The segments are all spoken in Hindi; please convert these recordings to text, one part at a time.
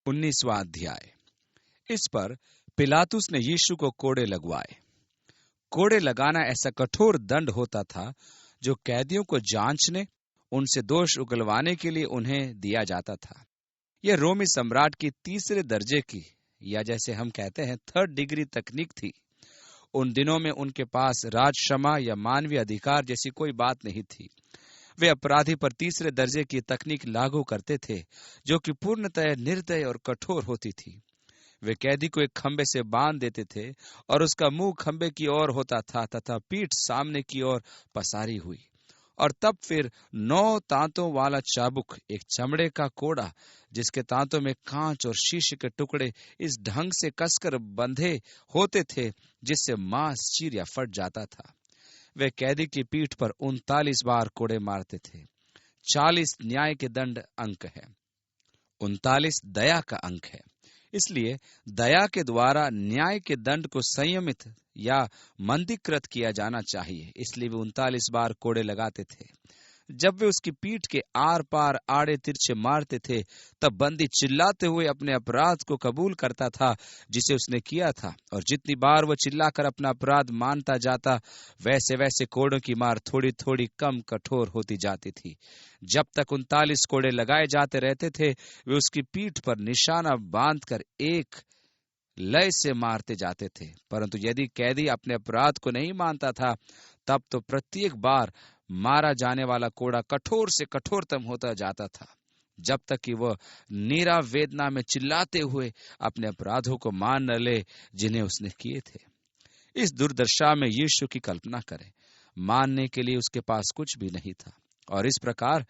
19वां अध्याय। इस पर पिलातुस ने यीशु को कोड़े लगवाए। कोड़े लगाना ऐसा कठोर दंड होता था जो कैदियों को जांचने, उनसे दोष उगलवाने के लिए उन्हें दिया जाता था। यह रोमी सम्राट की तीसरे दर्जे की, या जैसे हम कहते हैं 3rd डिग्री तकनीक थी। उन दिनों में उनके पास राजक्षमा या मानवीय अधिकार जैसी कोई बात नहीं थी। वे अपराधी पर तीसरे दर्जे की तकनीक लागू करते थे, जो कि पूर्णतः निर्दय और कठोर होती थी। वे कैदी को एक खंबे से बांध देते थे और उसका मुंह खंबे की ओर होता था तथा पीठ सामने की ओर पसारी हुई, और तब फिर 9 तांतों वाला चाबुक, एक चमड़े का कोड़ा जिसके तांतों में कांच और शीशे के टुकड़े इस ढंग से कसकर बंधे होते थे जिससे मांस चीर या फट जाता था। वे कैदी की पीठ पर 39 बार कोड़े मारते थे। 40 न्याय के दंड अंक है, 39 दया का अंक है। इसलिए दया के द्वारा न्याय के दंड को संयमित या मंदीकृत किया जाना चाहिए। इसलिए वे 39 बार कोड़े लगाते थे। जब वे उसकी पीठ के आर पार आड़े तिरछे मारते थे, तब बंदी चिल्लाते हुए अपने अपराध को कबूल करता था जिसे उसने किया था, और जितनी बार वह चिल्लाकर अपना अपराध मानता जाता, वैसे वैसे कोड़ों की मार थोड़ी थोड़ी कम कठोर होती जाती थी। जब तक 39 कोड़े लगाए जाते रहते थे, वे उसकी पीठ पर निशाना बांधकर एक लय से मारते जाते थे। परंतु यदि कैदी अपने अपराध को नहीं मानता था, तब तो प्रत्येक बार मारा जाने वाला कोड़ा कठोर से कठोरतम होता जाता था, जब तक कि वह नीरा वेदना में चिल्लाते हुए अपने अपराधों को मान न ले जिन्हें उसने किए थे। इस दुर्दशा में यीशु की कल्पना करें। मानने के लिए उसके पास कुछ भी नहीं था, और इस प्रकार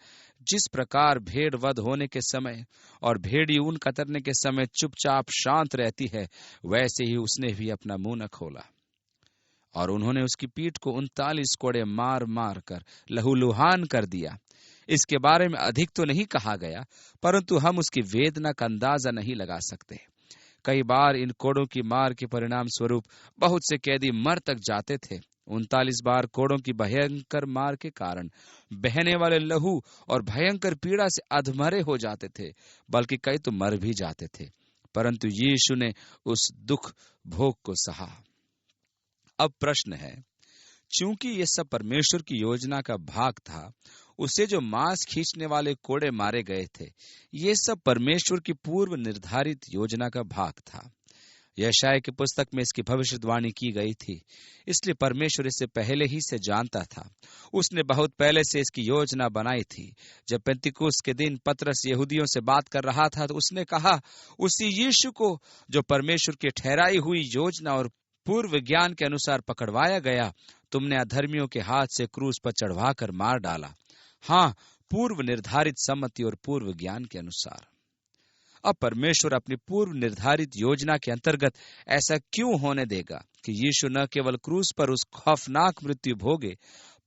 जिस प्रकार भेड़ वध होने के समय और भेड़ी ऊन कतरने के समय चुपचाप शांत रहती है, वैसे ही उसने भी अपना मुंह न खोला। और उन्होंने उसकी पीठ को 39 कोड़े मार मार कर लहूलुहान कर दिया। इसके बारे में अधिक तो नहीं कहा गया, परंतु हम उसकी वेदना का अंदाजा नहीं लगा सकते। कई बार इन कोड़ों की मार के परिणाम स्वरूप बहुत से कैदी मर तक जाते थे। 39 बार कोड़ों की भयंकर मार के कारण बहने वाले लहू और भयंकर पीड़ा से अधमरे हो जाते थे, बल्कि कई तो मर भी जाते थे। परंतु यीशु ने उस दुख भोग को सहा। अब प्रश्न है, चूंकि ये सब परमेश्वर की योजना का भाग था, उसे जो मांस खींचने वाले कोड़े मारे गए थे, ये सब परमेश्वर की पूर्व निर्धारित योजना का भाग था। यशायाह की पुस्तक में इसकी भविष्यवाणी की गई थी, इसलिए परमेश्वर इसे पहले ही से जानता था। उसने बहुत पहले से इसकी योजना बनाई थी। जब पेंतिकुस्त के दिन पतरस यहूदियों से बात कर रहा था, तो उसने कहा, उसी यीशु को जो परमेश्वर की ठहराई हुई योजना और पूर्व ज्ञान के अनुसार पकड़वाया गया, तुमने अधर्मियों के हाथ से क्रूस पर चढ़वाकर मार डाला। हाँ, पूर्व निर्धारित सम्मति और पूर्व ज्ञान के अनुसार। अब परमेश्वर अपनी पूर्व निर्धारित योजना के अंतर्गत ऐसा क्यों होने देगा कि यीशु न केवल क्रूस पर उस खौफनाक मृत्यु भोगे,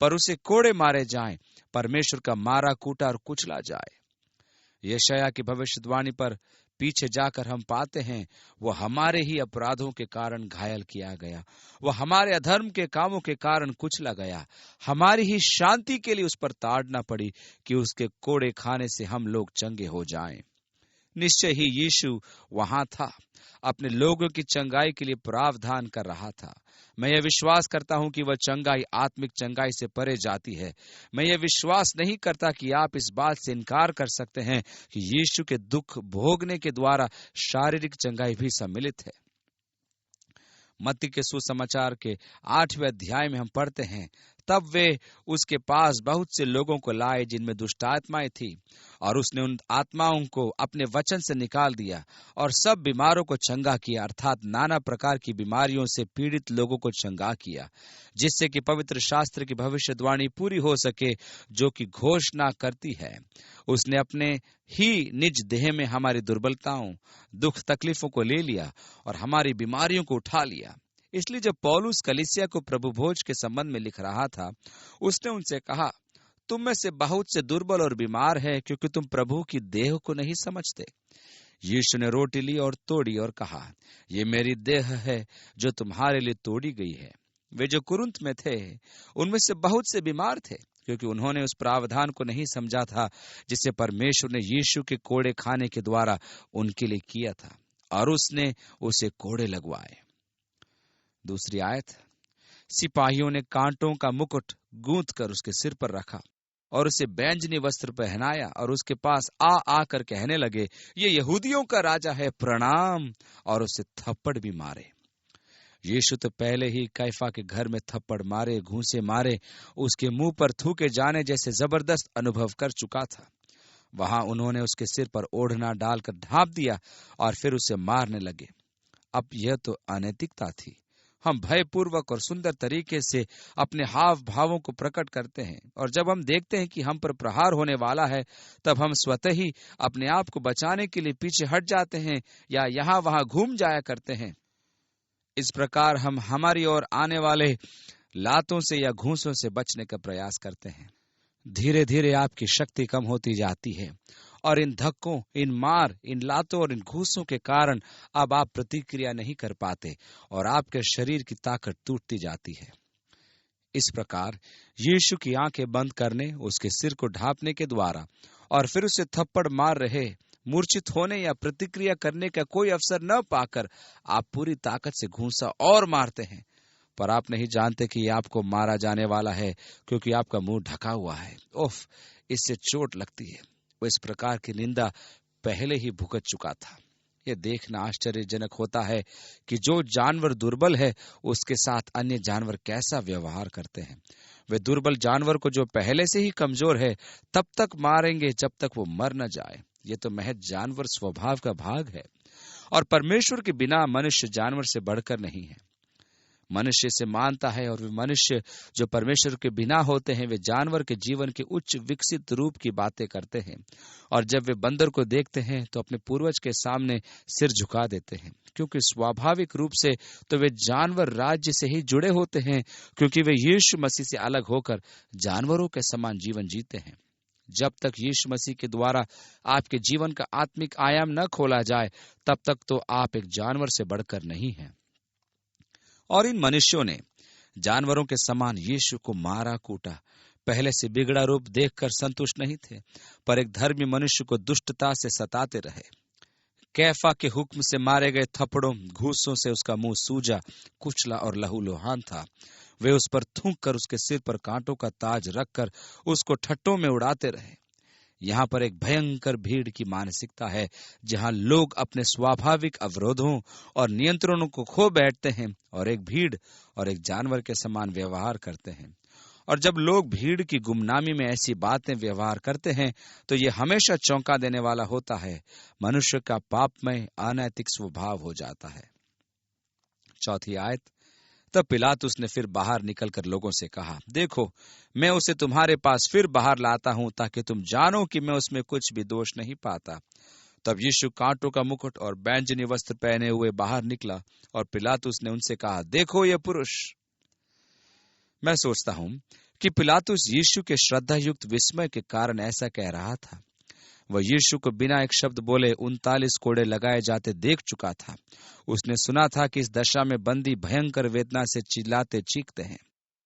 पर उसे कोड़े मारे जाएं, परमेश्वर का मारा कूटा और कुचला जाए। यशायाह की भविष्यवाणी पर पीछे जाकर हम पाते हैं, वह हमारे ही अपराधों के कारण घायल किया गया, वह हमारे अधर्म के कामों के कारण कुचला गया, हमारी ही शांति के लिए उस पर ताड़ना पड़ी कि उसके कोड़े खाने से हम लोग चंगे हो जाएं। निश्चय ही यीशु वहां था, अपने लोगों की चंगाई के लिए प्रावधान कर रहा था। मैं यह विश्वास करता हूं कि वह चंगाई आत्मिक चंगाई से परे जाती है। मैं यह विश्वास नहीं करता कि आप इस बात से इनकार कर सकते हैं कि यीशु के दुख भोगने के द्वारा शारीरिक चंगाई भी सम्मिलित है। मत्ती के सुसमाचार के 8वें अध्याय में हम पढ़ते हैं, तब वे उसके पास बहुत से लोगों को लाए जिनमें दुष्ट आत्माएं थी, और उसने उन आत्माओं को अपने वचन से निकाल दिया और सब बीमारों को चंगा किया, अर्थात नाना प्रकार की बीमारियों से पीड़ित लोगों को चंगा किया, जिससे कि पवित्र शास्त्र की भविष्यवाणी पूरी हो सके, जो कि घोषणा करती है, उसने अपने ही निज देह में हमारी दुर्बलताओं, दुख तकलीफों को ले लिया और हमारी बीमारियों को उठा लिया। इसलिए जब पौलुस कलीसिया को प्रभु भोज के संबंध में लिख रहा था, उसने उनसे कहा, तुम में से बहुत से दुर्बल और बीमार है, क्योंकि तुम प्रभु की देह को नहीं समझते। यीशु ने रोटी ली और तोड़ी और कहा, ये मेरी देह है जो तुम्हारे लिए तोड़ी गई है। वे जो कुरिन्थ में थे उनमें से बहुत से बीमार थे, क्योंकि उन्होंने उस प्रावधान को नहीं समझा था जिसे परमेश्वर ने यीशु के कोड़े खाने के द्वारा उनके लिए किया था, और उसने उसे कोड़े लगवाए। दूसरी आयत, सिपाहियों ने कांटों का मुकुट गूंथ कर उसके सिर पर रखा और उसे बैंजनी वस्त्र पहनाया और उसके पास आकर कहने लगे, ये यहूदियों का राजा है, प्रणाम, और उसे थप्पड़ भी मारे। यीशु तो पहले ही कैफा के घर में थप्पड़ मारे, घूंसे मारे, उसके मुंह पर थूके जाने जैसे जबरदस्त अनुभव कर चुका था। वहां उन्होंने उसके सिर पर ओढ़ना डालकर ढांप दिया और फिर उसे मारने लगे। अब यह तो अनैतिकता थी। हम भयपूर्वक और सुंदर तरीके से अपने हाव भावों को प्रकट करते हैं, और जब हम देखते हैं कि हम पर प्रहार होने वाला है, तब हम स्वतः ही अपने आप को बचाने के लिए पीछे हट जाते हैं या यहाँ वहां घूम जाया करते हैं। इस प्रकार हम हमारी ओर आने वाले लातों से या घूंसों से बचने का प्रयास करते हैं। धीरे धीरे आपकी शक्ति कम होती जाती है, और इन धक्कों, इन मार, इन लातों और इन घूसों के कारण अब आप प्रतिक्रिया नहीं कर पाते और आपके शरीर की ताकत टूटती जाती है। इस प्रकार यीशु की आंखें बंद करने, उसके सिर को ढांपने के द्वारा और फिर उसे थप्पड़ मार रहे मूर्छित होने या प्रतिक्रिया करने का कोई अवसर न पाकर आप पूरी ताकत से घूंसा और मारते हैं, पर आप नहीं जानते कि आपको मारा जाने वाला है, क्योंकि आपका मुंह ढका हुआ है। उफ, इससे चोट लगती है। वो इस प्रकार की निंदा पहले ही भुगत चुका था। यह देखना आश्चर्यजनक होता है कि जो जानवर दुर्बल है उसके साथ अन्य जानवर कैसा व्यवहार करते हैं। वे दुर्बल जानवर को जो पहले से ही कमजोर है तब तक मारेंगे जब तक वो मर न जाए। ये तो महज जानवर स्वभाव का भाग है, और परमेश्वर के बिना मनुष्य जानवर से बढ़कर नहीं है। मनुष्य से मानता है, और वे मनुष्य जो परमेश्वर के बिना होते हैं वे जानवर के जीवन के उच्च विकसित रूप की बातें करते हैं, और जब वे बंदर को देखते हैं तो अपने पूर्वज के सामने सिर झुका देते हैं, क्योंकि स्वाभाविक रूप से तो वे जानवर राज्य से ही जुड़े होते हैं, क्योंकि वे यीशु मसीह से अलग होकर जानवरों के समान जीवन जीते हैं। जब तक यीशु मसीह के द्वारा आपके जीवन का आत्मिक आयाम न खोला जाए तब तक तो आप एक जानवर से बढ़कर नहीं हैं। और इन मनुष्यों ने जानवरों के समान यीशु को मारा कूटा। पहले से बिगड़ा रूप देखकर संतुष्ट नहीं थे, पर एक धर्मी मनुष्य को दुष्टता से सताते रहे। कैफा के हुक्म से मारे गए थप्पड़ों, घूसों से उसका मुंह सूजा, कुचला और लहूलुहान था। वे उस पर थूक कर उसके सिर पर कांटों का ताज रखकर उसको ठट्टों में उड़ाते रहे। यहाँ पर एक भयंकर भीड़ की मानसिकता है, जहाँ लोग अपने स्वाभाविक अवरोधों और नियंत्रणों को खो बैठते हैं और एक भीड़ और एक जानवर के समान व्यवहार करते हैं। और जब लोग भीड़ की गुमनामी में ऐसी बातें व्यवहार करते हैं तो ये हमेशा चौंका देने वाला होता है। मनुष्य का पापमय अनैतिक स्वभाव हो जाता है। चौथी आयत, तब पिलातुस ने फिर बाहर निकलकर लोगों से कहा, देखो, मैं उसे तुम्हारे पास फिर बाहर लाता हूं ताकि तुम जानो कि मैं उसमें कुछ भी दोष नहीं पाता। तब यीशु कांटों का मुकुट और बैंजनी वस्त्र पहने हुए बाहर निकला, और पिलातुस ने उनसे कहा, देखो ये पुरुष। मैं सोचता हूं कि पिलातुस यीशु के श्रद्धा युक्त विस्मय के कारण ऐसा कह रहा था। वह यीशु को बिना एक शब्द बोले 39 कोड़े लगाए जाते देख चुका था। उसने सुना था कि इस दशा में बंदी भयंकर वेदना से चिल्लाते चीखते हैं।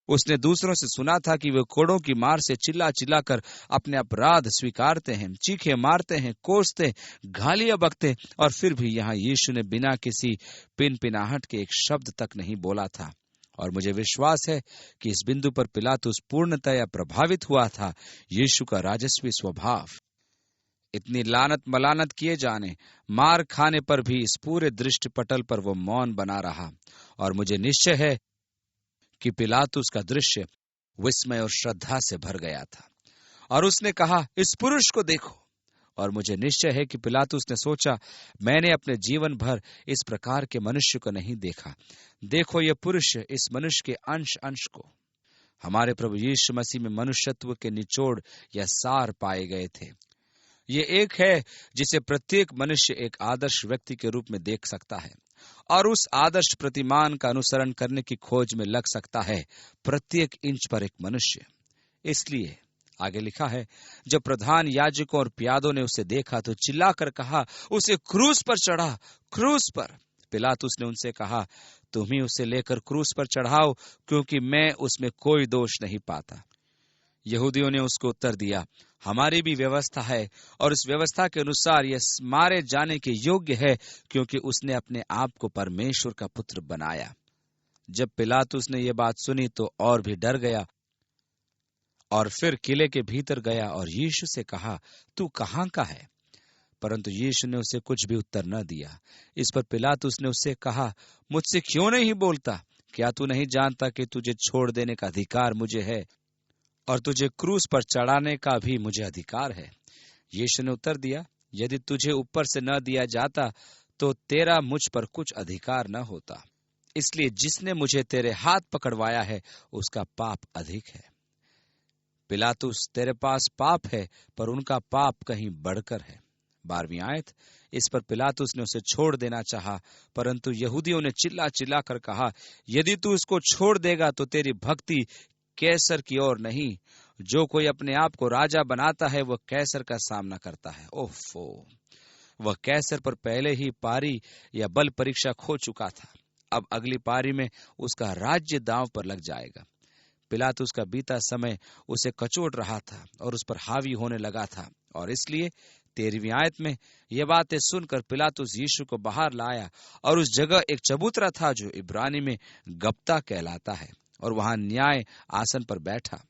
उसने दूसरों से सुना था कि वे कोड़ों की मार से चिल्ला चिल्लाकर अपने अपराध स्वीकारते हैं, चीखे मारते हैं, कोसते, गालियां बकते, और फिर भी यहाँ यीशु ने बिना किसी पिनपिनाहट के एक शब्द तक नहीं बोला था। और मुझे विश्वास है कि इस बिंदु पर पिलातुस पूर्णतया प्रभावित हुआ था। यीशु का राजस्वी स्वभाव, इतनी लानत मलानत किए जाने, मार खाने पर भी इस पूरे दृष्टि पटल पर वो मौन बना रहा। और मुझे निश्चय है कि पिलातुस का दृश्य विस्मय और श्रद्धा से भर गया था, और उसने कहा, इस पुरुष को देखो। और मुझे निश्चय है कि पिलातुस ने सोचा, मैंने अपने जीवन भर इस प्रकार के मनुष्य को नहीं देखा। देखो ये पुरुष, इस मनुष्य के अंश अंश को। हमारे प्रभु यीशु मसीह में मनुष्यत्व के निचोड़ या सार पाए गए थे। ये एक है जिसे प्रत्येक मनुष्य एक आदर्श व्यक्ति के रूप में देख सकता है और उस आदर्श प्रतिमान का अनुसरण करने की खोज में लग सकता है, प्रत्येक इंच पर एक मनुष्य। इसलिए आगे लिखा है, जब प्रधान याजकों और प्यादों ने उसे देखा तो चिल्लाकर कहा, उसे क्रूस पर चढ़ा, क्रूस पर। पिलातुस ने उनसे कहा, तुम ही उसे लेकर क्रूस पर चढ़ाओ, क्योंकि मैं उसमें कोई दोष नहीं पाता। यहूदियों ने उसको उत्तर दिया, हमारी भी व्यवस्था है, और इस व्यवस्था के अनुसार यह मारे जाने के योग्य है, क्योंकि उसने अपने आप को परमेश्वर का पुत्र बनाया। जब पिलातुस ने यह बात सुनी तो और भी डर गया, और फिर किले के भीतर गया और यीशु से कहा, तू कहाँ का है? परंतु यीशु ने उसे कुछ भी उत्तर न दिया। इस पर पिलातुस ने उससे कहा, मुझसे क्यों नहीं बोलता? क्या तू नहीं जानता कि तुझे छोड़ देने का अधिकार मुझे है, और तुझे क्रूस पर चढ़ाने का भी मुझे अधिकार है? यीशु ने उत्तर दिया, यदि तुझे ऊपर से न दिया जाता तो तेरा मुझ पर कुछ अधिकार न होता। इसलिए जिसने मुझे तेरे हाथ पकड़वाया है उसका पाप अधिक है। पिलातुस, तेरे पास पाप है, पर उनका पाप कहीं बढ़कर है। 12वीं आयत। इस पर पिलातुस ने उसे छोड़ देना चाहा, परंतु यहूदियों ने चिल्ला चिल्ला कर कहा, यदि तू उसको छोड़ देगा तो तेरी भक्ति कैसर की ओर नहीं। जो कोई अपने आप को राजा बनाता है वह कैसर का सामना करता है। ओफो, वह कैसर पर पहले ही पारी या बल परीक्षा खो चुका था। अब अगली पारी में उसका राज्य दांव पर लग जाएगा। पिलातुस का बीता समय उसे कचोट रहा था और उस पर हावी होने लगा था, और इसलिए 13वीं आयत में यह बातें सुनकर पिलातुस यीशु को बाहर लाया, और उस जगह एक चबूतरा था जो इब्रानी में गब्ता कहलाता है, और वहां न्याय आसन पर बैठा।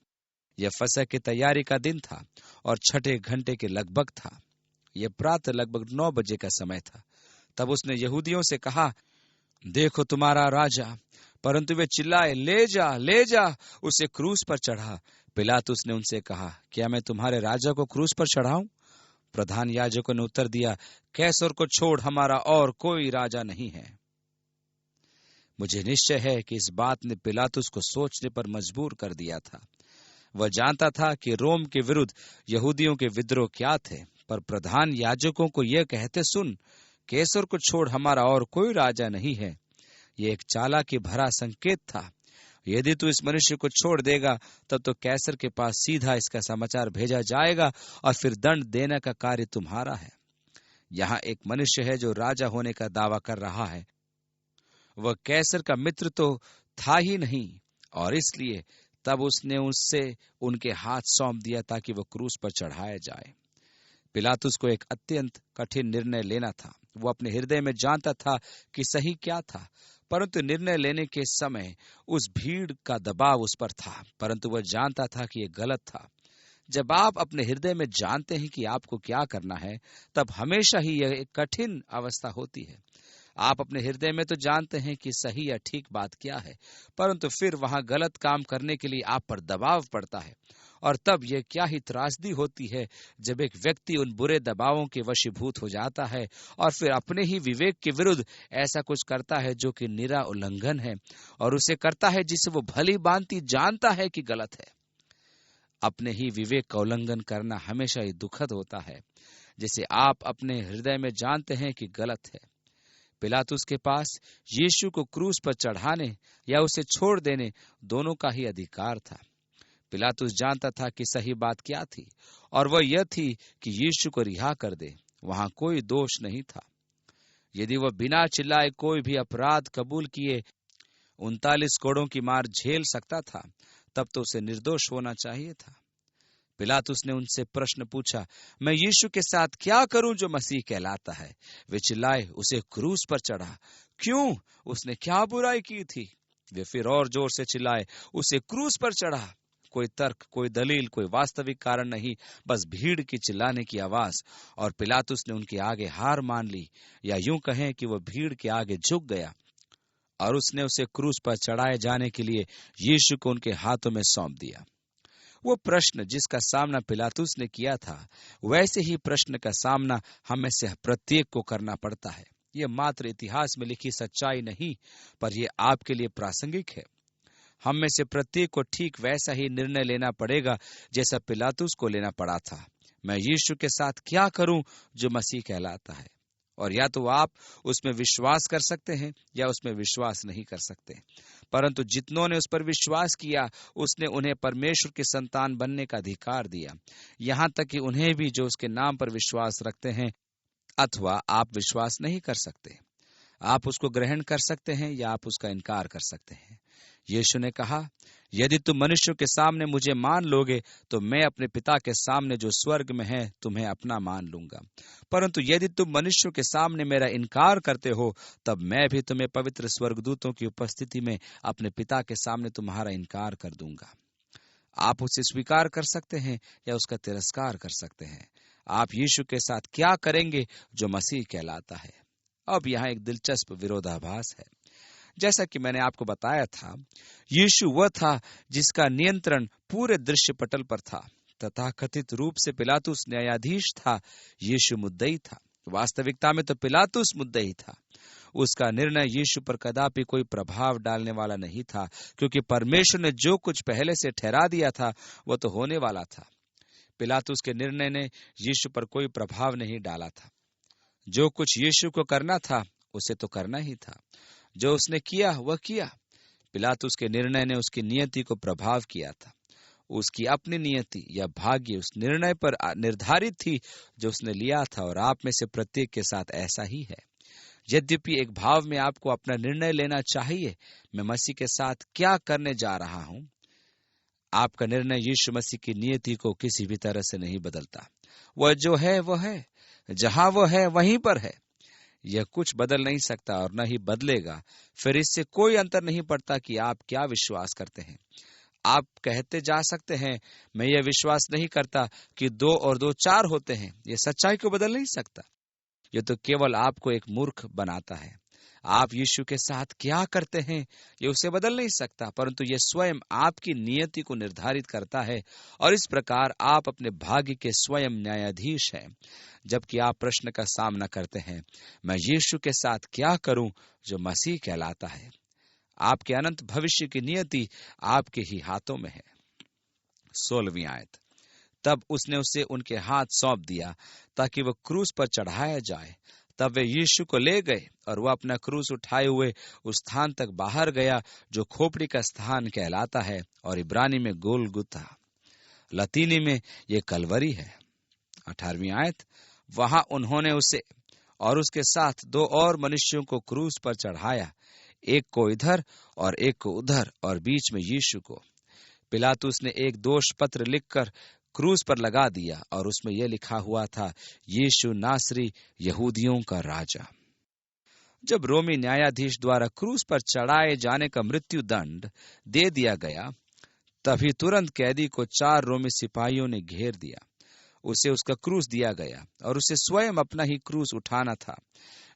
यह फसह की तैयारी का दिन था और 6 घंटे के लगभग था। यह प्रातः लगभग 9 बजे का समय था। तब उसने यहूदियों से कहा, देखो तुम्हारा राजा। परंतु वे चिल्लाए, ले जा, ले जा, उसे क्रूस पर चढ़ा। पिलातुस ने उनसे कहा, क्या मैं तुम्हारे राजा को क्रूस पर चढ़ाऊं? प्रधान याजकों ने उत्तर दिया, कैसर को छोड़, हमारा और कोई राजा नहीं है। मुझे निश्चय है कि इस बात ने पिलातुस को सोचने पर मजबूर कर दिया था। वह जानता था कि रोम के विरुद्ध यहूदियों के विद्रोह क्या थे, पर प्रधान याजकों को यह कहते सुन, कैसर को छोड़, हमारा और कोई राजा नहीं है, यह एक चालाकी भरा संकेत था। यदि तू इस मनुष्य को छोड़ देगा तब तो कैसर के पास सीधा इसका समाचार भेजा जाएगा, और फिर दंड देने का कार्य तुम्हारा है। यहाँ एक मनुष्य है जो राजा होने का दावा कर रहा है। वह कैसर का मित्र तो था ही नहीं, और इसलिए तब उसने उससे उनके हाथ सौंप दिया ताकि वह क्रूस पर चढ़ाया जाए। पिलातुस को एक अत्यंत कठिन निर्णय लेना था। वो अपने हृदय में जानता था कि सही क्या था, परंतु निर्णय लेने के समय उस भीड़ का दबाव उस पर था, परंतु वह जानता था कि यह गलत था। जब आप अपने हृदय में जानते हैं कि आपको क्या करना है, तब हमेशा ही यह एक कठिन अवस्था होती है। आप अपने हृदय में तो जानते हैं कि सही या ठीक बात क्या है, परंतु फिर वहां गलत काम करने के लिए आप पर दबाव पड़ता है, और तब यह क्या ही त्रासदी होती है जब एक व्यक्ति उन बुरे दबावों के वशीभूत हो जाता है और फिर अपने ही विवेक के विरुद्ध ऐसा कुछ करता है जो कि निरा उल्लंघन है, और उसे करता है जिसे वो भली भांति जानता है कि गलत है। अपने ही विवेक का उल्लंघन करना हमेशा ही दुखद होता है, जिसे आप अपने हृदय में जानते हैं कि गलत है। पिलातुस के पास यीशु को क्रूस पर चढ़ाने या उसे छोड़ देने दोनों का ही अधिकार था। पिलातुस जानता था कि सही बात क्या थी, और वह यह थी कि यीशु को रिहा कर दे। वहां कोई दोष नहीं था। यदि वह बिना चिल्लाए कोई भी अपराध कबूल किए 39 कोड़ों की मार झेल सकता था, तब तो उसे निर्दोष होना चाहिए था। पिलातुस ने उनसे प्रश्न पूछा, मैं यीशु के साथ क्या करूं जो मसीह कहलाता है? वे चिल्लाए, उसे क्रूस पर चढ़ा। क्यों? उसने क्या बुराई की थी? वे फिर और जोर से चिल्लाए, उसे क्रूस पर चढ़ा। कोई तर्क, कोई दलील, कोई वास्तविक कारण नहीं, बस भीड़ की चिल्लाने की आवाज। और पिलातुस ने उनके आगे हार मान ली, या यूं कहें कि वह भीड़ के आगे झुक गया, और उसने उसे क्रूस पर चढ़ाए जाने के लिए यीशु को उनके हाथों में सौंप दिया। वो प्रश्न जिसका सामना पिलातुस ने किया था, वैसे ही प्रश्न का सामना हमें से प्रत्येक को करना पड़ता है। यह मात्र इतिहास में लिखी सच्चाई नहीं, पर यह आपके लिए प्रासंगिक है। हम में से प्रत्येक को ठीक वैसा ही निर्णय लेना पड़ेगा जैसा पिलातुस को लेना पड़ा था। मैं यीशु के साथ क्या करूं जो मसीह कहलाता है? और या तो आप उसमें विश्वास कर सकते हैं या उसमें विश्वास नहीं कर सकते, परंतु जितनों ने उस पर विश्वास किया उसने उन्हें परमेश्वर के संतान बनने का अधिकार दिया, यहाँ तक कि उन्हें भी जो उसके नाम पर विश्वास रखते हैं। अथवा आप विश्वास नहीं कर सकते। आप उसको ग्रहण कर सकते हैं या आप उसका इनकार कर सकते हैं। यीशु ने कहा, यदि तुम मनुष्यों के सामने मुझे मान लोगे तो मैं अपने पिता के सामने जो स्वर्ग में है तुम्हें अपना मान लूंगा। परंतु यदि तुम मनुष्यों के सामने मेरा इनकार करते हो, तब मैं भी तुम्हें पवित्र स्वर्गदूतों की उपस्थिति में अपने पिता के सामने तुम्हारा इनकार कर दूंगा। आप उसे स्वीकार कर सकते हैं या उसका तिरस्कार कर सकते हैं। आप यीशु के साथ क्या करेंगे जो मसीह कहलाता है। अब यहाँ एक दिलचस्प विरोधाभास है। जैसा कि मैंने आपको बताया था, यीशु वह था जिसका नियंत्रण पूरे दृश्य पटल पर था। तथाकथित रूप से पिलातुस न्यायाधीश था, यीशु मुद्दई था। वास्तविकता में तो पिलातुस मुद्दई था। उसका निर्णय यीशु पर कदापि कोई प्रभाव डालने वाला नहीं था, क्योंकि परमेश्वर ने जो कुछ पहले से ठहरा दिया था वह तो होने वाला था। पिलातुस के निर्णय ने यीशु पर कोई प्रभाव नहीं डाला था। जो कुछ यीशु को करना था उसे तो करना ही था। जो उसने किया वह किया। पिलातुस के निर्णय ने उसकी नियति को प्रभाव किया था। उसकी अपनी नियति या भाग्य उस निर्णय पर निर्धारित थी जो उसने लिया था, और आप में से प्रत्येक के साथ ऐसा ही है। यद्यपि एक भाव में आपको अपना निर्णय लेना चाहिए, मैं मसीह के साथ क्या करने जा रहा हूं। आपका निर्णय यीशु मसीह की नियति को किसी भी तरह से नहीं बदलता। वह जो है वह है, जहां वह है वहीं पर है। यह कुछ बदल नहीं सकता और न ही बदलेगा। फिर इससे कोई अंतर नहीं पड़ता कि आप क्या विश्वास करते हैं। आप कहते जा सकते हैं, मैं यह विश्वास नहीं करता कि 2 और 2 4 होते हैं। यह सच्चाई को बदल नहीं सकता। यह तो केवल आपको एक मूर्ख बनाता है। आप यीशु के साथ क्या करते हैं ये उसे बदल नहीं सकता, परंतु यह स्वयं आपकी नियति को निर्धारित करता है, और इस प्रकार आप अपने भाग्य के स्वयं न्यायाधीश हैं। जबकि आप प्रश्न का सामना करते हैं, मैं यीशु के साथ क्या करूं जो मसीह कहलाता है। आपके अनंत भविष्य की नियति आपके ही हाथों में है। 16वीं आयत। तब उसने उसे उनके हाथ सौंप दिया ताकि वह क्रूस पर चढ़ाया जाए। तब वे यीशु को ले गए और वह अपना क्रूस उठाए हुए उस स्थान तक बाहर गया जो खोपड़ी का स्थान कहलाता है, और इब्रानी में गोलगुथा, लतीनी में ये कलवरी है। 18वीं आयत। वहां उन्होंने उसे और उसके साथ 2 और मनुष्यों को क्रूस पर चढ़ाया, एक को इधर और एक को उधर, और बीच में यीशु को। पिलातुस ने एक दोष पत्र लिखकर क्रूस पर लगा दिया, और उसमें यह लिखा हुआ था, यीशु नासरी, यहूदियों का राजा। जब रोमी न्यायाधीश द्वारा क्रूस पर चढ़ाए जाने का मृत्यु दंड दे दिया गया, तभी तुरंत कैदी को 4 रोमी सिपाहियों ने घेर दिया। उसे उसका क्रूस दिया गया और उसे स्वयं अपना ही क्रूस उठाना था।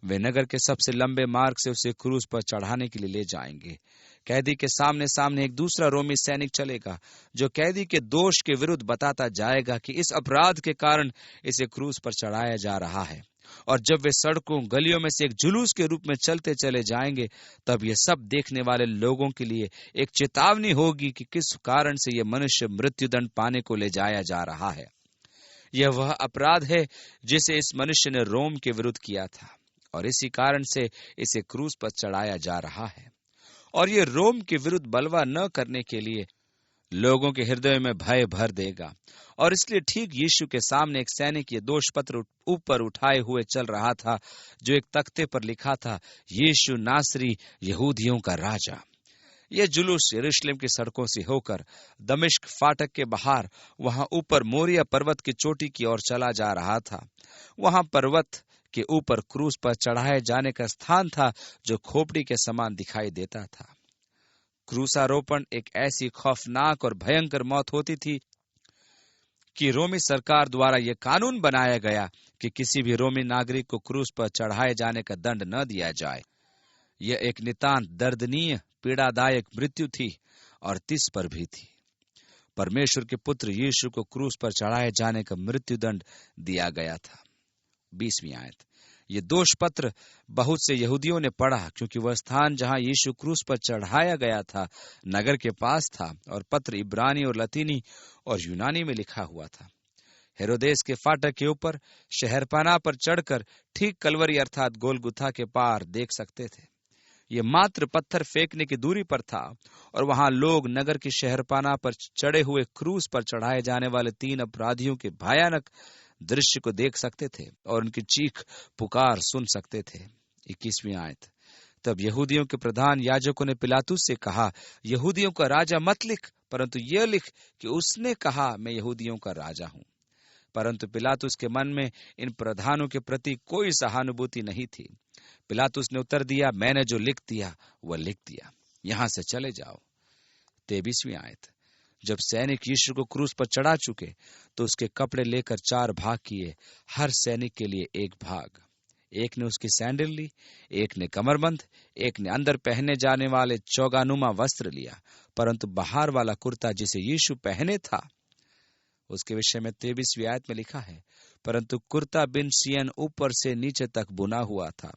वे नगर के सबसे लंबे मार्ग से उसे क्रूस पर चढ़ाने के लिए ले जाएंगे। कैदी के सामने सामने एक दूसरा रोमी सैनिक चलेगा, जो कैदी के दोष के विरुद्ध बताता जाएगा कि इस अपराध के कारण इसे क्रूस पर चढ़ाया जा रहा है। और जब वे सड़कों गलियों में से एक जुलूस के रूप में चलते चले जाएंगे, तब ये सब देखने वाले लोगों के लिए एक चेतावनी होगी कि किस कारण से ये मनुष्य मृत्युदंड पाने को ले जाया जा रहा है। यह वह अपराध है जिसे इस मनुष्य ने रोम के विरुद्ध किया था, और इसी कारण से इसे क्रूस पर चढ़ाया जा रहा है। और ये रोम के विरुद्ध बलवा न करने के लिए लोगों के हृदय में भय भर देगा। और इसलिए ठीक यीशु के सामने एक सैनिक ये दोष पत्र ऊपर उठाए हुए चल रहा था, जो एक तख्ते पर लिखा था, यीशु नासरी, यहूदियों का राजा। यह जुलूस यरूशलेम की सड़कों से होकर दमिश्क फाटक के बाहर वहां ऊपर मोरिया पर्वत की चोटी की ओर चला जा रहा था। वहां पर्वत के ऊपर क्रूस पर चढ़ाए जाने का स्थान था, जो खोपड़ी के समान दिखाई देता था। क्रूसारोपण एक ऐसी खौफनाक और भयंकर मौत होती थी कि रोमी सरकार द्वारा यह कानून बनाया गया कि किसी भी रोमी नागरिक को क्रूस पर चढ़ाए जाने का दंड न दिया जाए। यह एक नितांत दर्दनीय पीड़ादायक मृत्यु थी, और तिस पर भी थी। परमेश्वर के पुत्र यीशु को क्रूस पर चढ़ाए जाने का मृत्युदंड दिया गया था। 20वीं आयत। ये दोष पत्र बहुत से यहूदियों ने पढ़ा, क्योंकि वह स्थान जहां यीशु क्रूस पर चढ़ाया गया था नगर के पास था, और पत्र इब्रानी और लतीनी और यूनानी में लिखा हुआ था। हेरोदेस के फाटक के ऊपर शहरपाना पर चढ़कर ठीक कलवरी अर्थात गोलगुथा के पार देख सकते थे। ये मात्र पत्थर फेंकने की दूरी पर था, और वहां लोग नगर की शहरपाना पर चढ़े हुए क्रूस पर चढ़ाए जाने वाले 3 अपराधियों के भयानक दृश्य को देख सकते थे और उनकी चीख पुकार सुन सकते थे। 21वीं आयत। तब यहूदियों के प्रधान याजकों ने पिलातुस से कहा, यहूदियों का राजा मत लिख, परंतु यह लिख कि उसने कहा, मैं यहूदियों का राजा हूं। परंतु पिलातुस के मन में इन प्रधानों के प्रति कोई सहानुभूति नहीं थी। पिलातुस ने उत्तर दिया, मैंने जो लिख दिया वह लिख दिया, यहां से चले जाओ। 23वीं आयत। जब सैनिक यीशु को क्रूस पर चढ़ा चुके तो उसके कपड़े लेकर 4 भाग किए, हर सैनिक के लिए एक भाग। एक ने उसकी सैंडल ली, एक ने कमरबंद, एक ने अंदर पहने जाने वाले चौगानुमा वस्त्र लिया, परंतु बाहर वाला कुर्ता जिसे यीशु पहने था उसके विषय में 23वीं आयत में लिखा है, परंतु कुर्ता बिन सियन ऊपर से नीचे तक बुना हुआ था,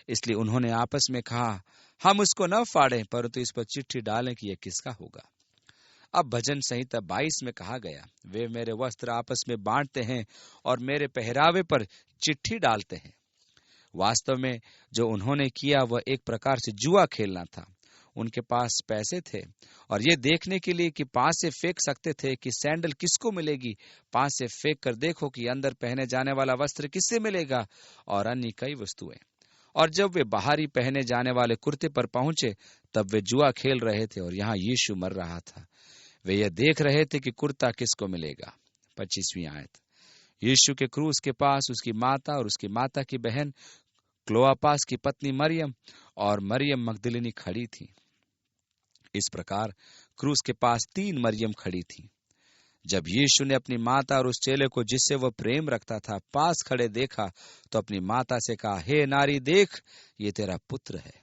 इसलिए उन्होंने आपस में कहा, हम उसको न फाड़ें, परंतु इस पर चिट्ठी डालें कि यह किसका होगा। अब भजन संहिता 22 में कहा गया, वे मेरे वस्त्र आपस में बांटते हैं और मेरे पहरावे पर चिट्ठी डालते हैं। वास्तव में जो उन्होंने किया वह एक प्रकार से जुआ खेलना था। उनके पास पैसे थे और ये देखने के लिए कि पास से फेंक सकते थे कि सैंडल किसको मिलेगी, पास से फेंक कर देखो कि अंदर पहने जाने वाला वस्त्र किससे मिलेगा, और अन्य कई वस्तुएं। और जब वे बाहरी पहने जाने वाले कुर्ते पर पहुंचे तब वे जुआ खेल रहे थे और यहाँ यीशु मर रहा था। वे यह देख रहे थे कि कुर्ता किसको मिलेगा। 25वीं आयत। यीशु के क्रूस के पास उसकी माता और उसकी माता की बहन क्लोआपास की पत्नी मरियम और मरियम मगदलिनी खड़ी थी। इस प्रकार क्रूस के पास 3 मरियम खड़ी थी। जब यीशु ने अपनी माता और उस चेले को जिससे वह प्रेम रखता था पास खड़े देखा तो अपनी माता से कहा, हे नारी, देख, ये तेरा पुत्र है।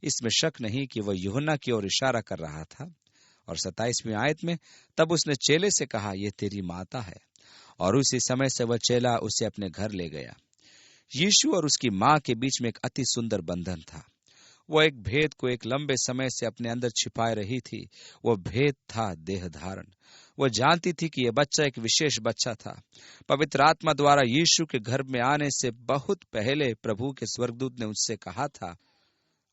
इसमें शक नहीं कि वह यूहन्ना की ओर इशारा कर रहा था। और 27वीं आयत में, तब उसने चेले से कहा, ये तेरी माता है। और उसी समय से वह चेला उसे अपने घर ले गया। यीशु और उसकी मां के बीच में एक अति सुंदर बंधन था। वह एक भेद को एक लंबे समय से अपने अंदर छिपाए रही थी। वह भेद था देह धारण। वह जानती थी कि यह बच्चा एक विशेष बच्चा था। पवित्र आत्मा द्वारा यीशु के गर्भ में आने से बहुत पहले प्रभु के स्वर्गदूत ने उससे कहा था,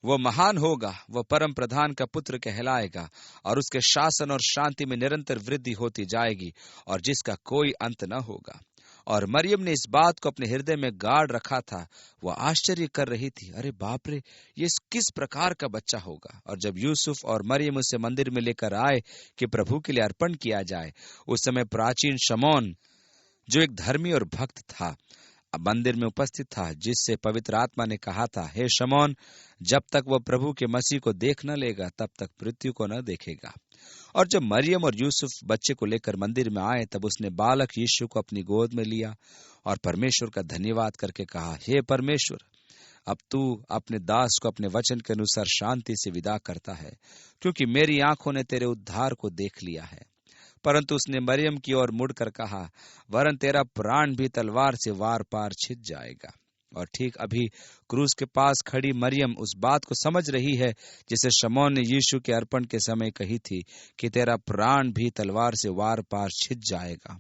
वह महान होगा, वह परम प्रधान का पुत्र कहलाएगा और उसके शासन और शांति में निरंतर वृद्धि होती जाएगी और जिसका कोई अंत न होगा। और मरियम ने इस बात को अपने हृदय में गाड़ रखा था। वह आश्चर्य कर रही थी, अरे बाप रे, ये किस प्रकार का बच्चा होगा। और जब यूसुफ और मरियम उसे मंदिर में लेकर आए कि प्रभु के लिए अर्पण किया जाए, उस समय प्राचीन शमौन जो एक धर्मी और भक्त था मंदिर में उपस्थित था, जिससे पवित्र आत्मा ने कहा था, हे शमौन, जब तक वह प्रभु के मसीह को देख न लेगा तब तक मृत्यु को न देखेगा। और जब मरियम और यूसुफ बच्चे को लेकर मंदिर में आए तब उसने बालक यीशु को अपनी गोद में लिया और परमेश्वर का धन्यवाद करके कहा, हे परमेश्वर, अब तू अपने दास को अपने वचन के अनुसार शांति से विदा करता है, क्योंकि मेरी आंखों ने तेरे उद्धार को देख लिया है। परंतु उसने मरियम की ओर मुड़कर कहा, वरन तेरा प्राण भी तलवार से वार पार छिद जाएगा। और ठीक अभी क्रूस के पास खड़ी मरियम उस बात को समझ रही है जिसे शमौन ने यीशु के अर्पण के समय कही थी कि तेरा प्राण भी तलवार से वार पार छिद जाएगा।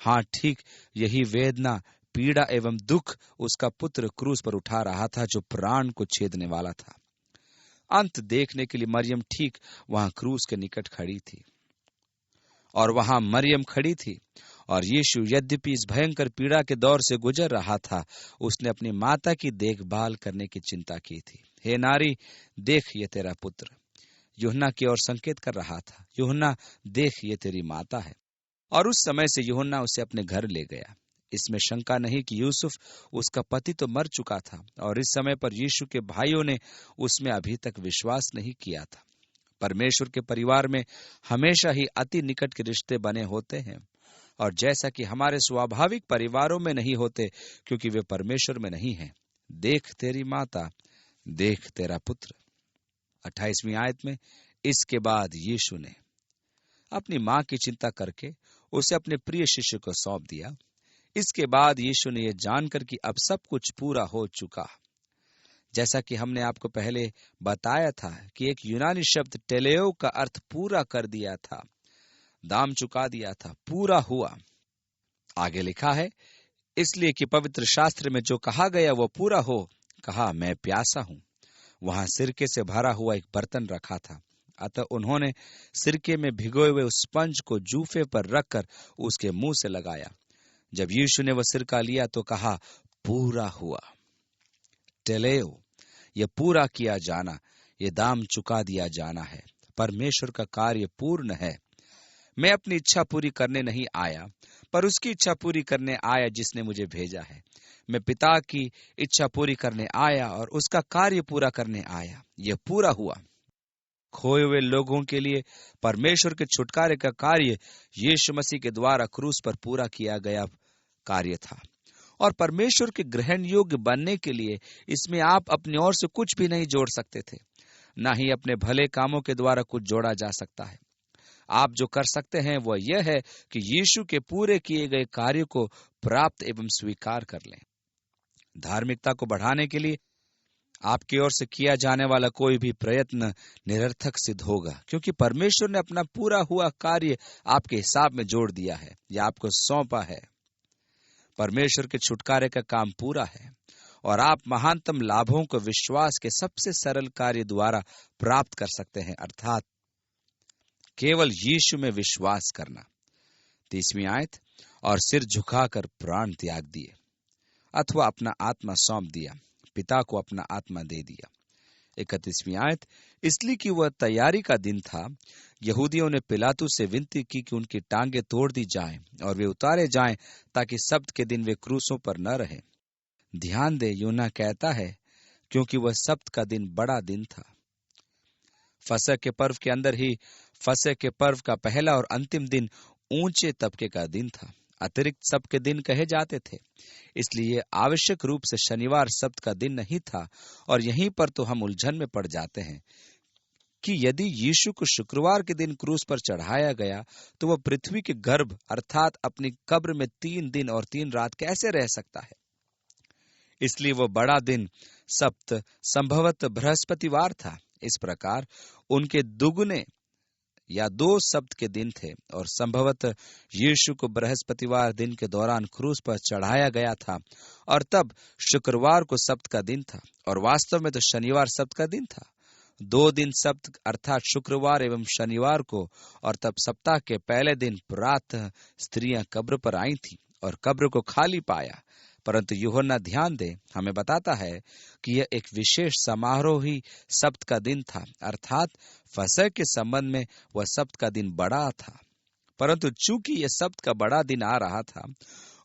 हाँ, ठीक यही वेदना, पीड़ा एवं दुख उसका पुत्र क्रूस पर उठा रहा था जो प्राण को छेदने वाला था। अंत देखने के लिए मरियम ठीक वहां क्रूस के निकट खड़ी थी और वहां मरियम खड़ी थी। और यीशु यद्यपि इस भयंकर पीड़ा के दौर से गुजर रहा था, उसने अपनी माता की देखभाल करने की चिंता की थी। हे नारी, देख, ये तेरा पुत्र। यूहन्ना की ओर संकेत कर रहा था, यूहन्ना, देख, ये तेरी माता है। और उस समय से यूहन्ना उसे अपने घर ले गया। इसमें शंका नहीं कि यूसुफ उसका पति तो मर चुका था और इस समय पर यीशु के भाइयों ने उसमें अभी तक विश्वास नहीं किया था। परमेश्वर के परिवार में हमेशा ही अति निकट के रिश्ते बने होते हैं, और जैसा कि हमारे स्वाभाविक परिवारों में नहीं होते क्योंकि वे परमेश्वर में नहीं हैं। देख तेरी माता, देख तेरा पुत्र। 28वीं आयत में, इसके बाद यीशु ने अपनी मां की चिंता करके उसे अपने प्रिय शिष्य को सौंप दिया। इसके बाद यीशु ने यह जानकर कि अब सब कुछ पूरा हो चुका, जैसा कि हमने आपको पहले बताया था कि एक यूनानी शब्द टेलेओ का अर्थ पूरा कर दिया था, दाम चुका दिया था, पूरा हुआ। आगे लिखा है, इसलिए कि पवित्र शास्त्र में जो कहा गया वो पूरा हो, कहा, मैं प्यासा हूं। वहां सिरके से भरा हुआ एक बर्तन रखा था, अतः उन्होंने सिरके में भिगोए हुए उस स्पंज को जूफे पर रखकर उसके मुंह से लगाया। जब यीशु ने वह सिरका लिया तो कहा, पूरा हुआ। टेलेओ यह पूरा किया जाना, ये दाम चुका दिया जाना है। परमेश्वर का कार्य पूर्ण है। मैं अपनी इच्छा पूरी करने नहीं आया, पर उसकी इच्छा पूरी करने आया जिसने मुझे भेजा है। मैं पिता की इच्छा पूरी करने आया और उसका कार्य पूरा करने आया। यह पूरा हुआ। खोए हुए लोगों के लिए परमेश्वर के छुटकारे का कार्य यीशु मसीह के द्वारा क्रूस पर पूरा किया गया कार्य था, और परमेश्वर के ग्रहण योग्य बनने के लिए इसमें आप अपनी ओर से कुछ भी नहीं जोड़ सकते थे, न ही अपने भले कामों के द्वारा कुछ जोड़ा जा सकता है। आप जो कर सकते हैं वह यह है कि यीशु के पूरे किए गए कार्य को प्राप्त एवं स्वीकार कर लें। धार्मिकता को बढ़ाने के लिए आपकी ओर से किया जाने वाला कोई भी प्रयत्न निरर्थक सिद्ध होगा, क्योंकि परमेश्वर ने अपना पूरा हुआ कार्य आपके हिसाब में जोड़ दिया है या आपको सौंपा है। परमेश्वर के छुटकारे का काम पूरा है और आप महानतम लाभों को विश्वास के सबसे सरल कार्य द्वारा प्राप्त कर सकते हैं, अर्थात केवल यीशु में विश्वास करना। 30वीं आयत, और सिर झुकाकर प्राण त्याग दिए अथवा अपना आत्मा सौंप दिया, पिता को अपना आत्मा दे दिया। 31वीं आयत, इसलिए कि वह तैयारी का दिन था, यहूदियों ने पिलातुस से विनती की कि उनकी टांगे तोड़ दी जाएं और वे उतारे जाएं, ताकि सब्त के दिन वे क्रूसों पर न रहें। ध्यान दे, यूना कहता है क्योंकि वह सब्त का दिन बड़ा दिन था। फसह के पर्व के अंदर ही फसह के पर्व का पहला और अंतिम दिन ऊंचे तबके का दिन था। अतिरिक्त सब्त के दिन कहे जाते थे, इसलिए आवश्यक रूप से शनिवार सब्त का दिन नहीं था। और यहीं पर तो हम उलझन में पड़ जाते हैं कि यदि यीशु को शुक्रवार के दिन क्रूस पर चढ़ाया गया तो वह पृथ्वी के गर्भ अर्थात अपनी कब्र में 3 दिन और 3 रात कैसे रह सकता है। इसलिए वह बड़ा दिन सब्त संभवतः बृहस्पतिवार था। इस प्रकार उनके दुगने या 2 सब्त के दिन थे और संभवतः यीशु को बृहस्पतिवार दिन के दौरान क्रूस पर चढ़ाया गया था और तब शुक्रवार को सब्त का दिन था और वास्तव में तो शनिवार सब्त का दिन था। 2 दिन सब्त अर्थात शुक्रवार एवं शनिवार को, और तब सप्ताह के पहले दिन प्रातः स्त्रियां कब्र पर आई थीं और कब्र को खाली पाया। परंतु यूहन्ना ध्यान दे हमें बताता है कि यह एक विशेष समारोही सब्त का दिन था, अर्थात फसह के संबंध में वह सब्त का दिन बड़ा था। परंतु चूंकि यह सब्त का बड़ा दिन आ रहा था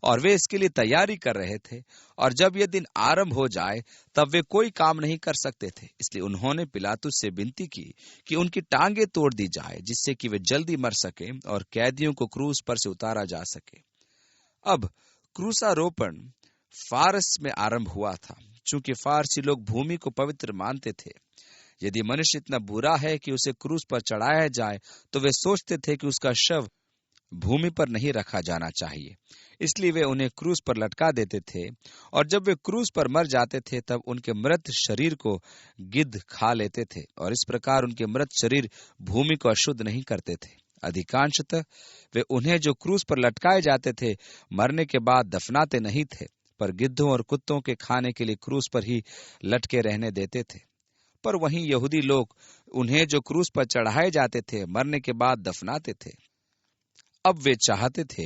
और वे इसके लिए तैयारी कर रहे थे, और जब यह दिन आरंभ हो जाए तब वे कोई काम नहीं कर सकते थे, इसलिए उन्होंने पिलातुस से विनती की कि उनकी टांगे तोड़ दी जाए, जिससे कि वे जल्दी मर सके और कैदियों को क्रूस पर से उतारा जा सके। अब क्रूसारोपण फारस में आरंभ हुआ था। चूंकि फारसी लोग भूमि को पवित्र मानते थे, यदि मनुष्य इतना बुरा है कि उसे क्रूस पर चढ़ाया जाए तो वे सोचते थे कि उसका शव भूमि पर नहीं रखा जाना चाहिए, इसलिए वे उन्हें क्रूस पर लटका देते थे। और जब वे क्रूस पर मर जाते थे तब उनके मृत शरीर को गिद्ध खा लेते थे, और इस प्रकार उनके मृत शरीर भूमि को अशुद्ध नहीं करते थे। अधिकांशतः वे उन्हें जो क्रूस पर लटकाए जाते थे मरने के बाद दफनाते नहीं थे, पर गिद्धों और कुत्तों के खाने के लिए क्रूस पर ही लटके रहने देते थे। पर वहीं यहूदी लोग उन्हें जो क्रूस पर चढ़ाए जाते थे मरने के बाद दफनाते थे। अब वे चाहते थे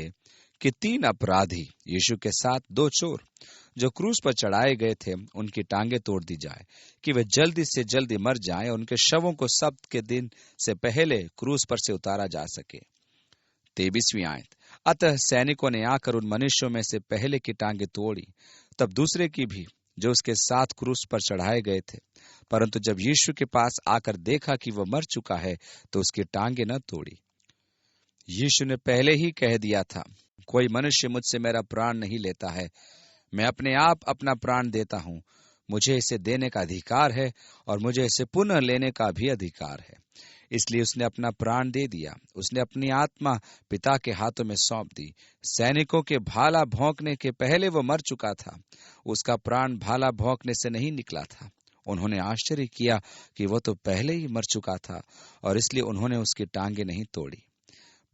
कि 3 अपराधी यीशु के साथ 2 चोर जो क्रूस पर चढ़ाए गए थे उनकी टांगे तोड़ दी जाए, कि वे जल्दी से जल्दी मर जाएं और उनके शवों को सब्त के दिन से पहले क्रूस पर से उतारा जा सके। 23वीं आयत, अतः सैनिकों ने आकर उन मनुष्यों में से पहले की टांगे तोड़ी, तब दूसरे की भी जो उसके साथ क्रूस पर चढ़ाए गए थे। परंतु जब यीशु के पास आकर देखा कि वह मर चुका है तो उसकी टांगे न तोड़ी। यीशु ने पहले ही कह दिया था, कोई मनुष्य मुझसे मेरा प्राण नहीं लेता है, मैं अपने आप अपना प्राण देता हूँ। मुझे इसे देने का अधिकार है और मुझे इसे पुनः लेने का भी अधिकार है। इसलिए उसने अपना प्राण दे दिया। उसने अपनी आत्मा पिता के हाथों में सौंप दी। सैनिकों के भाला भौंकने के पहले वो मर चुका था। उसका प्राण भाला भौंकने से नहीं निकला था। उन्होंने आश्चर्य किया कि वह तो पहले ही मर चुका था, और इसलिए उन्होंने उसकी टांगे नहीं तोड़ी।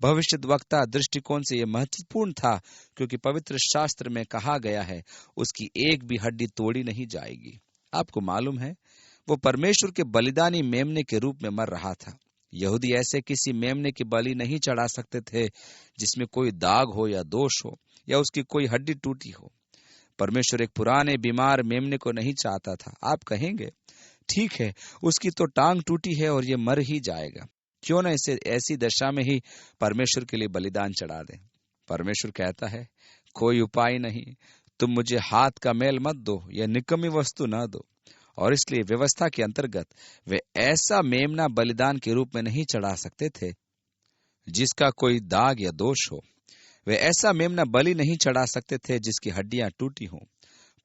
भविष्यद्वक्ता दृष्टिकोण से यह महत्वपूर्ण था, क्योंकि पवित्र शास्त्र में कहा गया है, उसकी एक भी हड्डी तोड़ी नहीं जाएगी। आपको मालूम है, वो परमेश्वर के बलिदानी मेमने के रूप में मर रहा था। यहूदी ऐसे किसी मेमने की बलि नहीं चढ़ा सकते थे जिसमें कोई दाग हो या दोष हो या उसकी कोई हड्डी टूटी हो। परमेश्वर एक पुराने बीमार मेमने को नहीं चाहता था। आप कहेंगे, ठीक है, उसकी तो टांग टूटी है और ये मर ही जाएगा, क्यों न इसे ऐसी दशा में ही परमेश्वर के लिए बलिदान चढ़ा दें। परमेश्वर कहता है, कोई उपाय नहीं, तुम मुझे हाथ का मैल मत दो या निकम्मी वस्तु न दो। और इसलिए व्यवस्था के अंतर्गत वे ऐसा मेमना बलिदान के रूप में नहीं चढ़ा सकते थे जिसका कोई दाग या दोष हो। वे ऐसा मेमना बलि नहीं चढ़ा सकते थे जिसकी हड्डियां टूटी हों।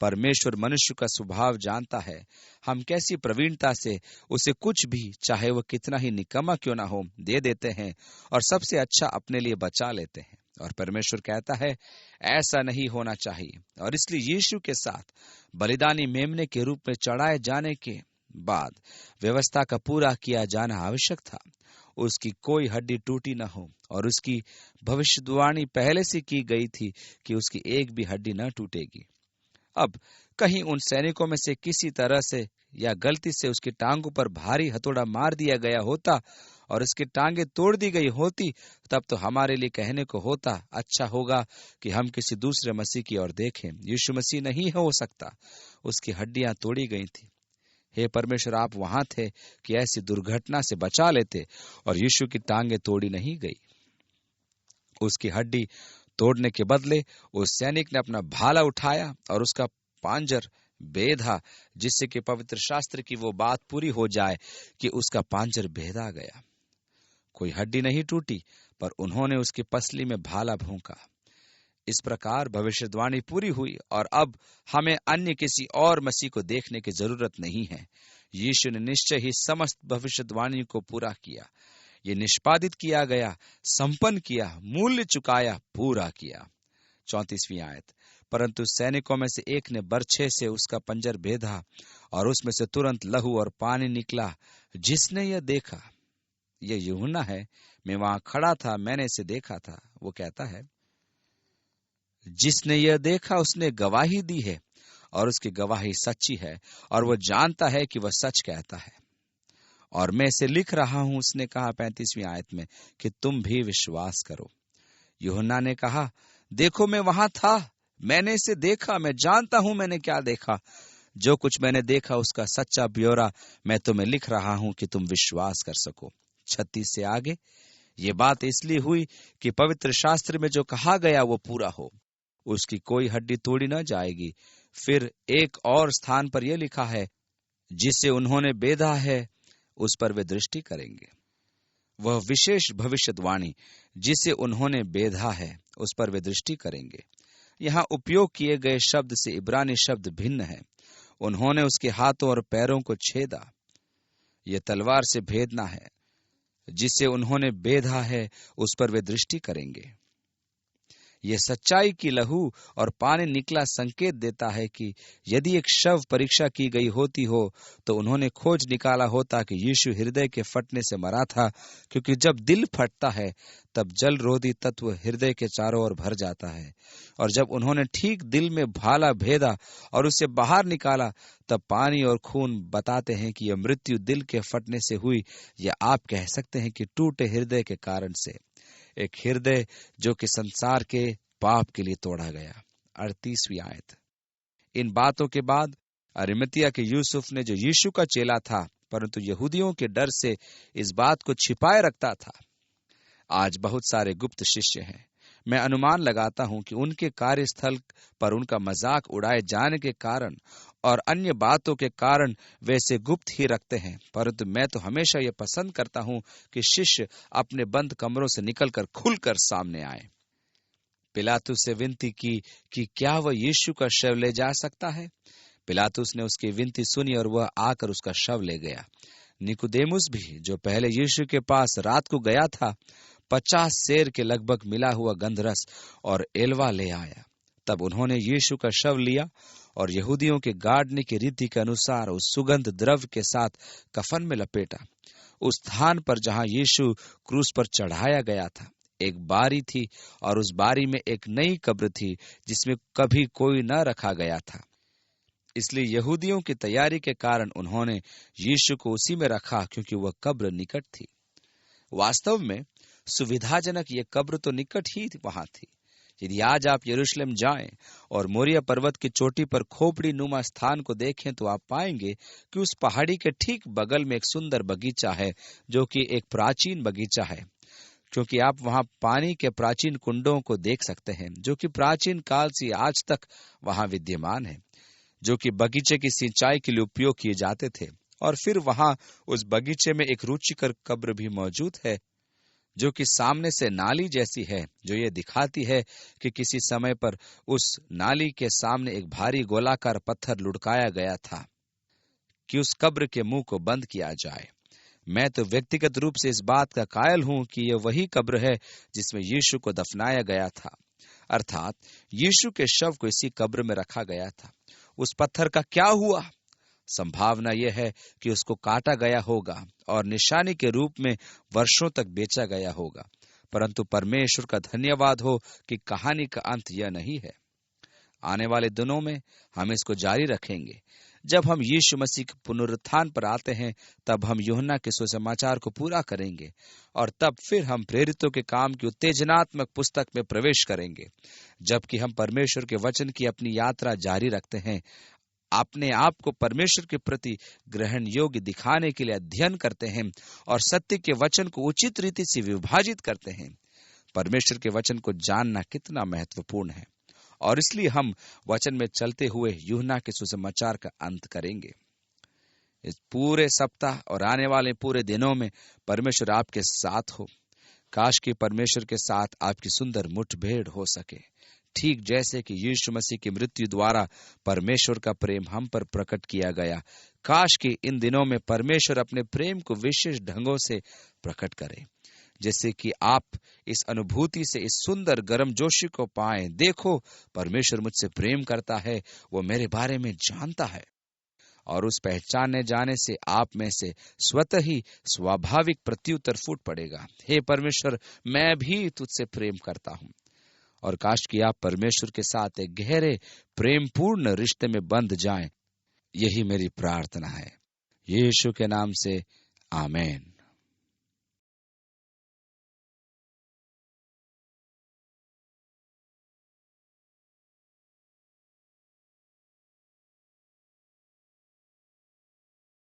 परमेश्वर मनुष्य का स्वभाव जानता है। हम कैसी प्रवीणता से उसे कुछ भी, चाहे वह कितना ही निकम्मा क्यों ना हो, दे देते हैं और सबसे अच्छा अपने लिए बचा लेते हैं। और परमेश्वर कहता है, ऐसा नहीं होना चाहिए। और इसलिए यीशु के साथ बलिदानी मेमने के रूप में चढ़ाए जाने के बाद व्यवस्था का पूरा किया जाना आवश्यक था। उसकी कोई हड्डी टूटी न हो, और उसकी भविष्यवाणी पहले से की गई थी कि उसकी एक भी हड्डी न टूटेगी। अब कहीं उन सैनिकों में से किसी तरह से या गलती से उसकी टांगों पर भारी हथौड़ा मार दिया गया होता और उसकी टांगें तोड़ दी गई होती, तब तो हमारे लिए कहने को होता, अच्छा होगा कि हम किसी दूसरे मसीह की ओर देखें। यीशु मसीह नहीं हो सकता, उसकी हड्डियां तोड़ी गई थी। हे परमेश्वर, आप वहां थे कि ऐसी दुर्घटना से बचा लेते और यीशु की टांगें तोड़ी नहीं गई। उसकी हड्डी तोड़ने के बदले उस सैनिक ने अपना भाला उठाया और उसका पांजर बेधा, जिससे कि पवित्र शास्त्र की वो बात पूरी हो जाए कि उसका पांजर बेधा गया। कोई हड्डी नहीं टूटी, पर उन्होंने उसकी पसली में भाला भोंका। इस प्रकार भविष्यवाणी पूरी हुई और अब हमें अन्य किसी और मसीह को देखने की जरूरत नहीं है। यीशु ने निश्चय ही समस्त भविष्यवाणी को पूरा किया। ये निष्पादित किया गया, संपन्न किया, मूल्य चुकाया, पूरा किया। 34वीं आयत। परंतु सैनिकों में से एक ने बरछे से उसका पंजर बेधा और उसमें से तुरंत लहू और पानी निकला। जिसने यह देखा, यह यूहन्ना है, मैं वहां खड़ा था, मैंने इसे देखा था। वो कहता है, जिसने यह देखा उसने गवाही दी है और उसकी गवाही सच्ची है, और वह जानता है कि वह सच कहता है। और मैं इसे लिख रहा हूं, उसने कहा 35वीं आयत में, कि तुम भी विश्वास करो। यूहन्ना ने कहा, देखो मैं वहां था, मैंने इसे देखा, मैं जानता हूं मैंने क्या देखा। जो कुछ मैंने देखा उसका सच्चा ब्यौरा मैं तुम्हें लिख रहा हूं कि तुम विश्वास कर सको। 36 से आगे, ये बात इसलिए हुई कि पवित्र शास्त्र में जो कहा गया वो पूरा हो, उसकी कोई हड्डी तोड़ी न जाएगी। फिर एक और स्थान पर यह लिखा है, जिसे उन्होंने बेधा है उस पर वे दृष्टि करेंगे। वह विशेष भविष्यवाणी जिसे उन्होंने बेधा है उस पर वे दृष्टि करेंगे। यहाँ उपयोग किए गए शब्द से इब्रानी शब्द भिन्न है। उन्होंने उसके हाथों और पैरों को छेदा, यह तलवार से भेदना है। जिसे उन्होंने बेधा है उस पर वे दृष्टि करेंगे। यह सच्चाई की लहू और पानी निकला संकेत देता है कि यदि एक शव परीक्षा की गई होती हो तो उन्होंने खोज निकाला होता कि यीशु हृदय के फटने से मरा था, क्योंकि जब दिल फटता है तब जल रोधी तत्व हृदय के चारों ओर भर जाता है। और जब उन्होंने ठीक दिल में भाला भेदा और उसे बाहर निकाला, तब पानी और खून बताते हैं कि यह मृत्यु दिल के फटने से हुई, या आप कह सकते हैं कि टूटे हृदय के कारण से। एक हृदय जो कि संसार के पाप के लिए तोड़ा गया। 38वीं आयत। इन बातों के बाद अरिमतिया के यूसुफ ने, जो यीशु का चेला था परंतु यहूदियों के डर से इस बात को छिपाए रखता था, आज बहुत सारे गुप्त शिष्य हैं। मैं अनुमान लगाता हूं कि उनके कार्यस्थल पर उनका मजाक उड़ाए जाने के कारण और अन्य बातों के कारण वे इसे गुप्त ही रखते हैं, परंतु मैं तो हमेशा यह पसंद करता हूं कि शिष्य अपने बंद कमरों से निकलकर खुलकर सामने आए। पिलातुस से विनती की कि क्या वह यीशु का शव ले जा सकता है। पिलातुस ने उसकी विनती सुनी और वह आकर उसका शव ले गया। निकुदेमुस भी, जो पहले यीशु के पास रात को गया था, 50 सेर के लगभग मिला हुआ गंधरस और एलवा ले आया। तब उन्होंने यीशु का शव लिया और यहूदियों के गाड़ने की रीति के अनुसार उस सुगंध द्रव्य के साथ कफन में लपेटा। उस स्थान पर जहां यीशु क्रूस पर चढ़ाया गया था एक बारी थी, और उस बारी में एक नई कब्र थी जिसमें कभी कोई न रखा गया था। इसलिए यहूदियों की तैयारी के कारण उन्होंने यीशु को उसी में रखा, क्योंकि वह कब्र निकट थी। वास्तव में सुविधाजनक ये कब्र तो निकट ही वहां थी, यदि आज आप यरूशलेम जाएं और मोरिया पर्वत की चोटी पर खोपड़ी नुमा स्थान को देखें तो आप पाएंगे कि उस पहाड़ी के ठीक बगल में एक सुंदर बगीचा है, जो कि एक प्राचीन बगीचा है, क्योंकि आप वहां पानी के प्राचीन कुंडों को देख सकते हैं, जो कि प्राचीन काल से आज तक वहां विद्यमान है, जो कि बगीचे की सिंचाई के लिए उपयोग किए जाते थे। और फिर वहां उस बगीचे में एक रुचिकर कब्र भी मौजूद है, जो कि सामने से नाली जैसी है, जो ये दिखाती है कि किसी समय पर उस नाली के सामने एक भारी गोलाकार पत्थर लुढ़काया गया था कि उस कब्र के मुंह को बंद किया जाए। मैं तो व्यक्तिगत रूप से इस बात का कायल हूं कि यह वही कब्र है जिसमें यीशु को दफनाया गया था, अर्थात यीशु के शव को इसी कब्र में रखा गया था। उस पत्थर का क्या हुआ? संभावना यह है कि उसको काटा गया होगा और निशानी के रूप में वर्षों तक बेचा गया होगा, परंतु परमेश्वर का धन्यवाद हो कि कहानी का अंत यह नहीं है। आने वाले दिनों में हम इसको जारी रखेंगे। जब हम यीशु मसीह के पुनरुत्थान पर आते हैं, तब हम यूहन्ना के सुसमाचार को पूरा करेंगे और तब फिर हम प्रेरितों के काम की उत्तेजनात्मक पुस्तक में प्रवेश करेंगे। जबकि हम परमेश्वर के वचन की अपनी यात्रा जारी रखते हैं, अपने आप को परमेश्वर के प्रति ग्रहण योग्य दिखाने के लिए अध्ययन करते हैं और सत्य के वचन को उचित रीति से विभाजित करते हैं। परमेश्वर के वचन को जानना कितना महत्वपूर्ण है, और इसलिए हम वचन में चलते हुए यूहन्ना के सुसमाचार का अंत करेंगे। इस पूरे सप्ताह और आने वाले पूरे दिनों में परमेश्वर आपके साथ हो। काश कि परमेश्वर के साथ आपकी सुंदर मुठभेड़ हो सके, ठीक जैसे कि यीशु मसीह की मृत्यु द्वारा परमेश्वर का प्रेम हम पर प्रकट किया गया। काश कि इन दिनों में परमेश्वर अपने प्रेम को विशेष ढंगों से प्रकट करे, जैसे कि आप इस अनुभूति से इस सुंदर गर्मजोशी को पाएं। देखो, परमेश्वर मुझसे प्रेम करता है, वो मेरे बारे में जानता है, और उस पहचानने जाने से आप में से स्वतः ही स्वाभाविक प्रत्युत्तर फूट पड़ेगा, हे परमेश्वर, मैं भी तुझसे प्रेम करता हूं। और काश कि आप परमेश्वर के साथ एक गहरे प्रेमपूर्ण रिश्ते में बंध जाएं। यही मेरी प्रार्थना है, यीशु के नाम से, आमीन।